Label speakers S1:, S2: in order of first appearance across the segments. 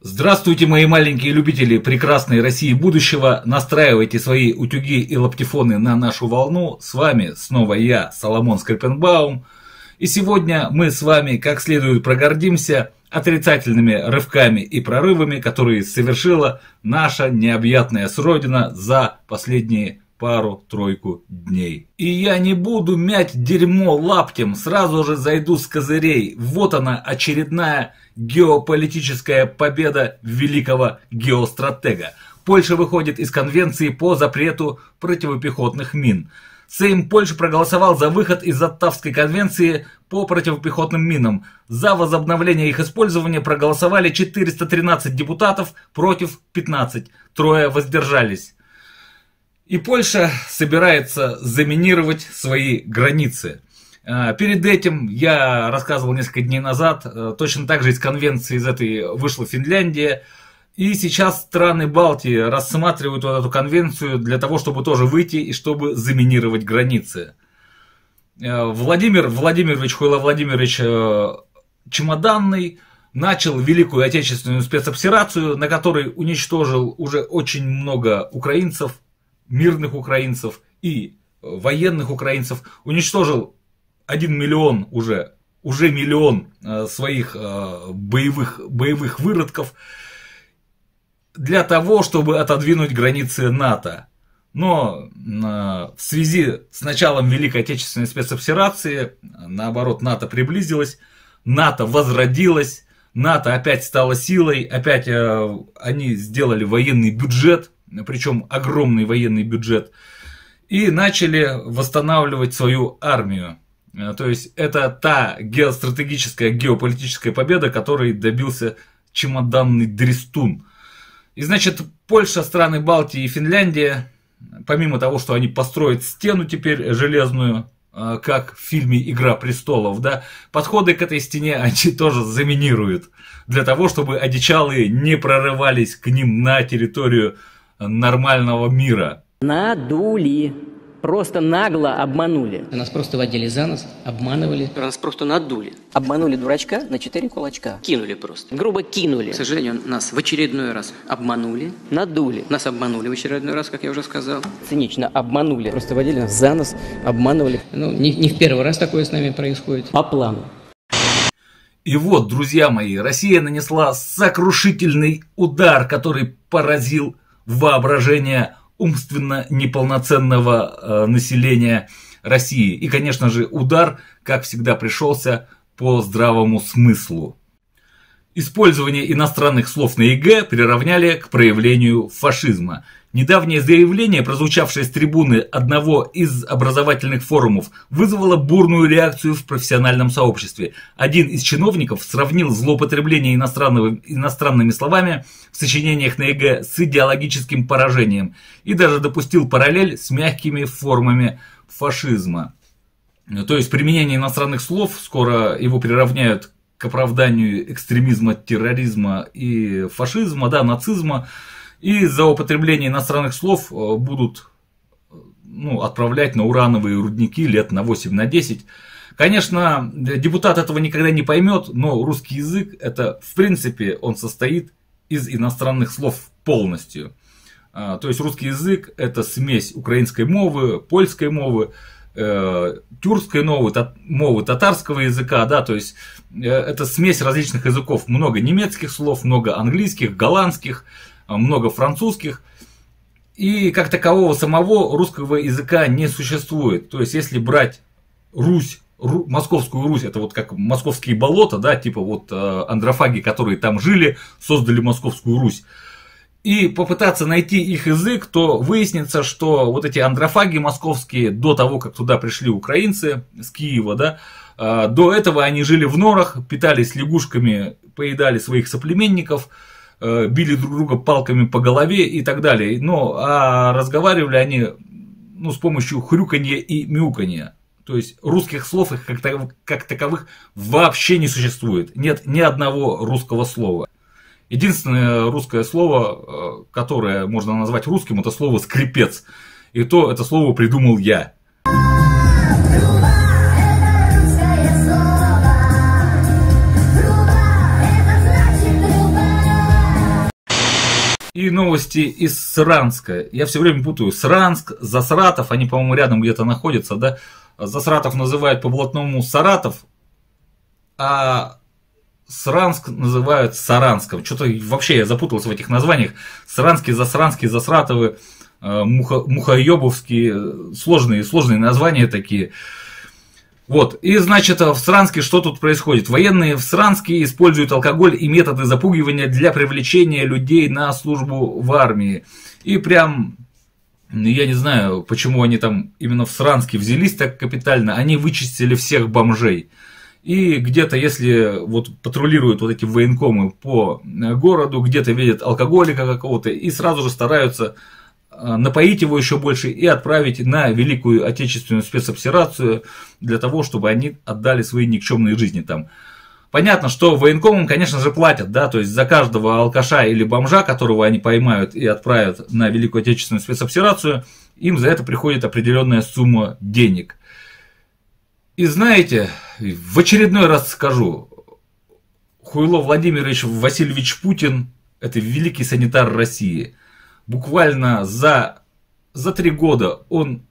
S1: Здравствуйте, мои маленькие любители прекрасной России будущего. Настраивайте свои утюги и лаптифоны на нашу волну. С вами снова я, Соломон Скрипенбаум. И сегодня мы с вами как следует прогордимся отрицательными рывками и прорывами, которые совершила наша необъятная сродина за последние пару-тройку дней. И я не буду мять дерьмо лаптем, сразу же зайду с козырей. Вот она, очередная геополитическая победа великого геостратега. Польша выходит из конвенции по запрету противопехотных мин. Сейм Польши проголосовал за выход из Оттавской конвенции по противопехотным минам. За возобновление их использования проголосовали 413 депутатов против 15. Трое воздержались. И Польша собирается заминировать свои границы. Перед этим я рассказывал несколько дней назад, точно так же из конвенции из этой вышла Финляндия. И сейчас страны Балтии рассматривают вот эту конвенцию для того, чтобы тоже выйти и чтобы заминировать границы. Владимир Владимирович Хуйло Владимирович Чемоданный начал Великую Отечественную спецоперацию, на которой уничтожил уже очень много украинцев, мирных украинцев и военных украинцев. Уничтожил 1 миллион уже миллион своих боевых выродков для того, чтобы отодвинуть границы НАТО. Но в связи с началом Великой Отечественной спецоперации, наоборот, НАТО приблизилось, НАТО возродилось, НАТО опять стало силой, опять они сделали военный бюджет, причем огромный военный бюджет, и начали восстанавливать свою армию. То есть это та геостратегическая, геополитическая победа, которой добился чемоданный дрестун. И значит, Польша, страны Балтии и Финляндия, помимо того, что они построят стену теперь железную, как в фильме «Игра престолов», да, подходы к этой стене они тоже заминируют, для того, чтобы одичалые не прорывались к ним на территорию нормального мира.
S2: Надули. Просто нагло обманули.
S3: Нас просто водили за нос, обманывали.
S2: Нас просто надули. Обманули дурачка на 4 кулачка. Кинули просто. Грубо кинули.
S3: К сожалению, нас в очередной раз обманули.
S2: Надули.
S3: Нас обманули в очередной раз, как я уже сказал.
S2: Цинично обманули. Просто водили нас за нос, обманывали.
S3: Ну, не в первый раз такое с нами происходит.
S2: По плану.
S1: И вот, друзья мои, Россия нанесла сокрушительный удар, который поразил воображение умственно неполноценного населения России. И, конечно же, удар, как всегда, пришелся по здравому смыслу. Использование иностранных слов на ЕГЭ приравняли к проявлению фашизма. Недавнее заявление, прозвучавшее с трибуны одного из образовательных форумов, вызвало бурную реакцию в профессиональном сообществе. Один из чиновников сравнил злоупотребление иностранными словами в сочинениях на ЕГЭ с идеологическим поражением и даже допустил параллель с мягкими формами фашизма. То есть применение иностранных слов, скоро его приравняют к оправданию экстремизма, терроризма и фашизма, да, нацизма. И за употребление иностранных слов будут отправлять на урановые рудники лет на 8-10. Конечно, депутат этого никогда не поймет, но русский язык, это в принципе, он состоит из иностранных слов полностью. То есть русский язык это смесь украинской мовы, польской мовы, тюркской мовы, татарского языка, да, то есть это смесь различных языков, много немецких слов, много английских, голландских, много французских, и как такового самого русского языка не существует. То есть если брать Русь, Московскую Русь, это вот как московские болота, да, типа вот андрофаги, которые там жили, создали Московскую Русь, и попытаться найти их язык, то выяснится, что вот эти андрофаги московские, до того, как туда пришли украинцы с Киева, да, до этого они жили в норах, питались лягушками, поедали своих соплеменников, били друг друга палками по голове и так далее. А разговаривали они с помощью хрюканья и мяуканья. То есть русских слов их как таковых вообще не существует. Нет ни одного русского слова. Единственное русское слово, которое можно назвать русским, это слово «скрипец». И то это слово придумал я. И новости из Саранска. Я все время путаю Саранск, Засратов, они, по-моему, рядом где-то находятся, да? Засратов называют по-блатному Саратов, а Саранск называют Саранском. Что-то вообще я запутался в этих названиях. Саранские, Засранские, Засратовы, Мухоебовские, сложные названия такие. Вот, и значит, в Саранске что тут происходит? Военные в Саранске используют алкоголь и методы запугивания для привлечения людей на службу в армии. И прям, я не знаю, почему они там именно в Саранске взялись так капитально, они вычистили всех бомжей. И где-то, если вот патрулируют вот эти военкомы по городу, где-то видят алкоголика какого-то и сразу же стараются напоить его еще больше и отправить на Великую Отечественную спецоперацию для того, чтобы они отдали свои никчемные жизни там. Понятно, что военкомам, конечно же, платят, да, то есть за каждого алкаша или бомжа, которого они поймают и отправят на Великую Отечественную спецоперацию, им за это приходит определенная сумма денег. И знаете, в очередной раз скажу, Хуйло Владимирович Васильевич Путин – это великий санитар России. Буквально за 3 года он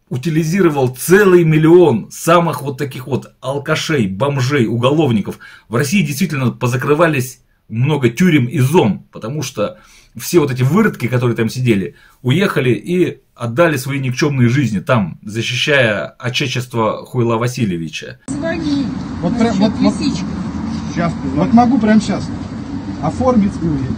S1: утилизировал целый миллион самых вот таких вот алкашей, бомжей, уголовников. В России действительно позакрывались много тюрем и зон, потому что все вот эти выродки, которые там сидели, уехали и отдали свои никчемные жизни там, защищая отечество Хуйла Васильевича.
S4: Звони.
S5: Вот прям, вот
S4: Сейчас.
S5: Вот могу прямо сейчас оформить и уедешь.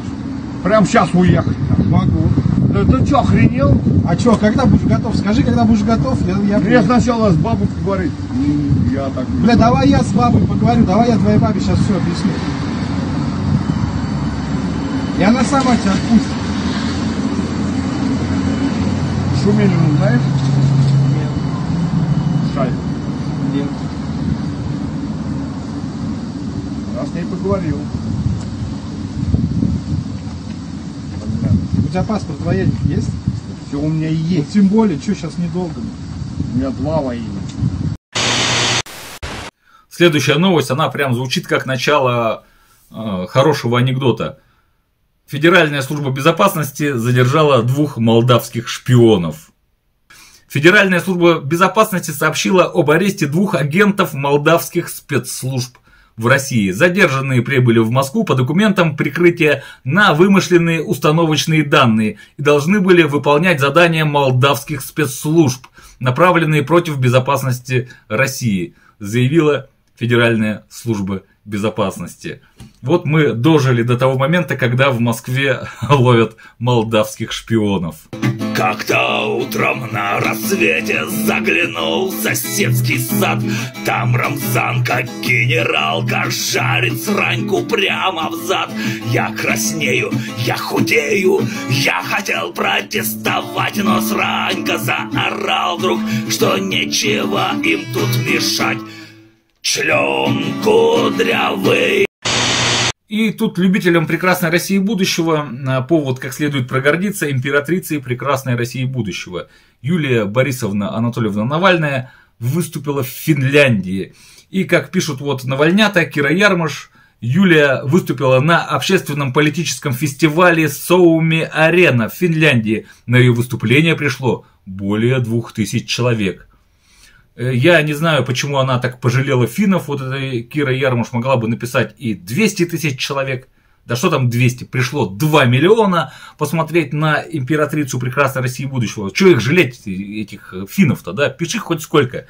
S4: Прям сейчас уехать.
S5: Могу.
S4: Да ты что, охренел?
S5: А что, когда будешь готов? Скажи, когда будешь готов, я
S4: Мне сначала с бабой поговорить. Я так.
S5: Бля, давай я с бабой поговорю, давай я твоей бабе сейчас все объясню. И она сама тебя отпустит.
S4: Шумилину знаешь?
S5: Нет.
S4: Шаль.
S5: Нет.
S4: Я с ней поговорил.
S5: У тебя паспорт военный есть?
S4: Все у меня и
S5: Ну,
S4: есть.
S5: тем более, что сейчас недолго.
S4: У меня 2 военных.
S1: Следующая новость, она прям звучит как начало хорошего анекдота. Федеральная служба безопасности задержала 2 молдавских шпионов. Федеральная служба безопасности сообщила об аресте 2 агентов молдавских спецслужб в России. Задержанные прибыли в Москву по документам прикрытия на вымышленные установочные данные и должны были выполнять задания молдавских спецслужб, направленные против безопасности России, заявила Федеральная служба безопасности. Вот мы дожили до того момента, когда в Москве ловят молдавских шпионов.
S6: Как-то утром на рассвете заглянул в соседский сад. Там Рамзан, как генералка, жарит сраньку прямо в зад. Я краснею, я худею, я хотел протестовать, но сранька заорал вдруг, что нечего им тут мешать. Член кудрявый.
S1: И тут любителям прекрасной России будущего повод как следует прогордиться императрицей прекрасной России будущего. Юлия Борисовна Анатольевна Навальная выступила в Финляндии. И как пишут вот Навальнята, Кира Ярмаш, Юлия выступила на общественном политическом фестивале Suomi-Arena в Финляндии. На ее выступление пришло более 2000 человек. Я не знаю, почему она так пожалела финнов. Вот эта Кира Ярмаш могла бы написать и 200 тысяч человек. Да что там 200? Пришло 2 миллиона посмотреть на императрицу прекрасной России будущего. Чего их жалеть, этих финнов-то, да? Пиши хоть сколько.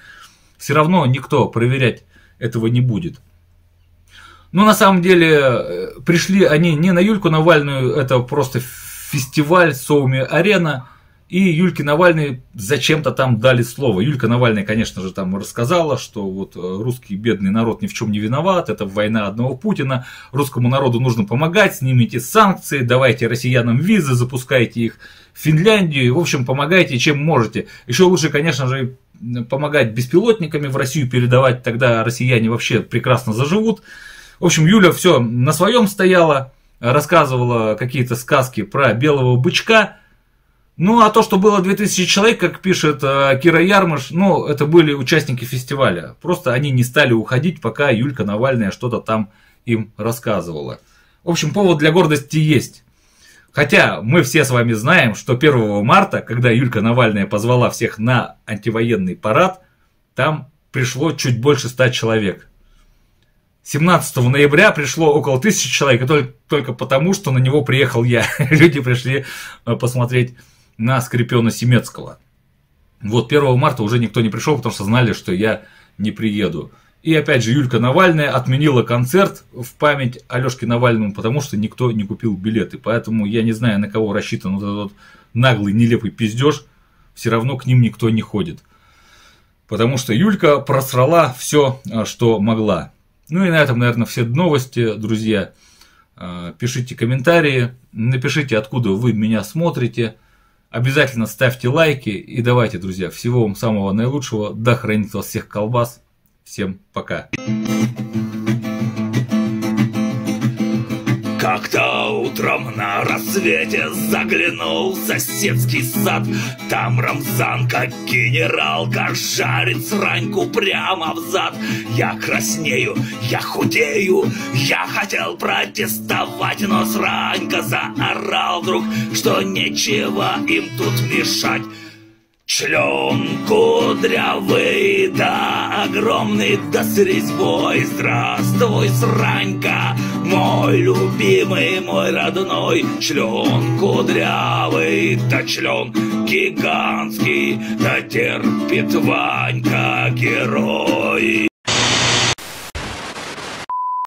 S1: Все равно никто проверять этого не будет. Но на самом деле пришли они не на Юльку Навальную, это просто фестиваль Suomi-Arena. И Юльке Навальной зачем-то там дали слово. Юлька Навальная, конечно же, там рассказала, что вот русский бедный народ ни в чем не виноват, это война одного Путина, русскому народу нужно помогать, снимите санкции, давайте россиянам визы, запускайте их в Финляндию, в общем, помогайте чем можете. Еще лучше, конечно же, помогать беспилотниками в Россию передавать, тогда россияне вообще прекрасно заживут. В общем, Юля все на своем стояла, рассказывала какие-то сказки про белого бычка. Ну, а то, что было 2000 человек, как пишет Кира Ярмаш, ну, это были участники фестиваля. Просто они не стали уходить, пока Юлька Навальная что-то там им рассказывала. В общем, повод для гордости есть. Хотя мы все с вами знаем, что 1 марта, когда Юлька Навальная позвала всех на антивоенный парад, там пришло чуть больше 100 человек. 17 ноября пришло около 1000 человек, и только потому, что на него приехал я. Люди пришли посмотреть на Скорпиона Семецкого. Вот 1 марта уже никто не пришел, потому что знали, что я не приеду. И опять же, Юлька Навальная отменила концерт в память Алёшке Навальному, потому что никто не купил билеты. Поэтому я не знаю, на кого рассчитан вот этот вот наглый, нелепый пиздеж. Все равно к ним никто не ходит. Потому что Юлька просрала все, что могла. Ну и на этом, наверное, все новости, друзья. Пишите комментарии, напишите, откуда вы меня смотрите. Обязательно ставьте лайки. И давайте, друзья, всего вам самого наилучшего. Да хранит вас всех колбас. Всем пока.
S6: Как-то утром на рассвете заглянул в соседский сад. Там Рамзан, как генералка, жарит сраньку прямо в зад. Я краснею, я худею, я хотел протестовать, но сранька заорал вдруг, что нечего им тут мешать. Член кудрявый, да огромный, да с резьбой. Здравствуй, сранька, мой любимый, мой родной. Член кудрявый, да член гигантский, да терпит Ванька, герой.